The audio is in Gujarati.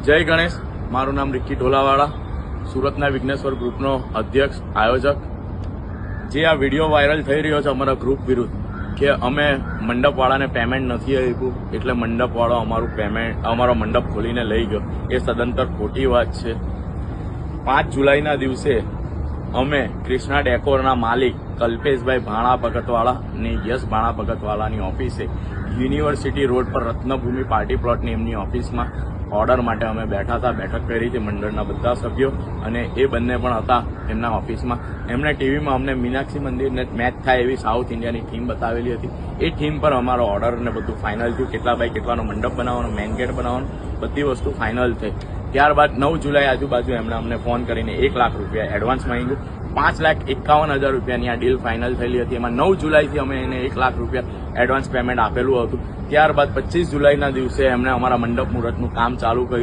જય ગણેશ. મારું નામ રિક્કી ટોલાવાળા, સુરતના વિઘ્નેશ્વર ગ્રુપનો અધ્યક્ષ આયોજક. જે આ વિડીયો વાયરલ થઈ રહ્યો છે અમારા ગ્રુપ વિરુદ્ધ કે અમે મંડપવાળાને પેમેન્ટ નથી આપ્યું એટલે મંડપવાળો અમારો મંડપ ખોલીને લઈ ગયો, એ સદંતર ખોટી વાત છે. 5 જુલાઈના દિવસે અમે કૃષ્ણા ડેકોરના માલિક કલ્પેશભાઈ ભાણા ભગતવાળા અને યશ ભાણા ભગતવાળાની ઓફિસે યુનિવર્સિટી રોડ પર રત્નભૂમિ પાર્ટી પ્લોટની એમની ઓફિસમાં ઓર્ડર માટે અમે બેઠા હતા. બેઠક કરી હતી મંડળના બધા સભ્યો અને એ બંને પણ હતા એમના ઓફિસમાં. એમણે ટીવીમાં અમને મીનાક્ષી મંદિરને મેચ થાય એવી સાઉથ ઇન્ડિયાની થીમ બતાવેલી હતી. એ થીમ પર અમારો ઓર્ડર ને બધું ફાઇનલ થયું. કેટલા બાય કેટલાનો મંડપ બનાવવાનો, મેન ગેટ બનાવવાનો, બધી વસ્તુ ફાઇનલ થઈ. ત્યારબાદ 9 જુલાઈ આજુબાજુ એમણે અમને ફોન કરીને 1 લાખ રૂપિયા એડવાન્સ માંગ્યું. 5,51,000 રૂપિયાની આ ડીલ ફાઇનલ થયેલી હતી. એમાં 9 જુલાઈથી અમે એને 1 લાખ રૂપિયા એડવાન્સ પેમેન્ટ આપેલું હતું. ત્યારબાદ 25 જુલાઈના દિવસે એમણે અમારા મંડપ મુહૂર્તનું કામ ચાલુ કર્યું.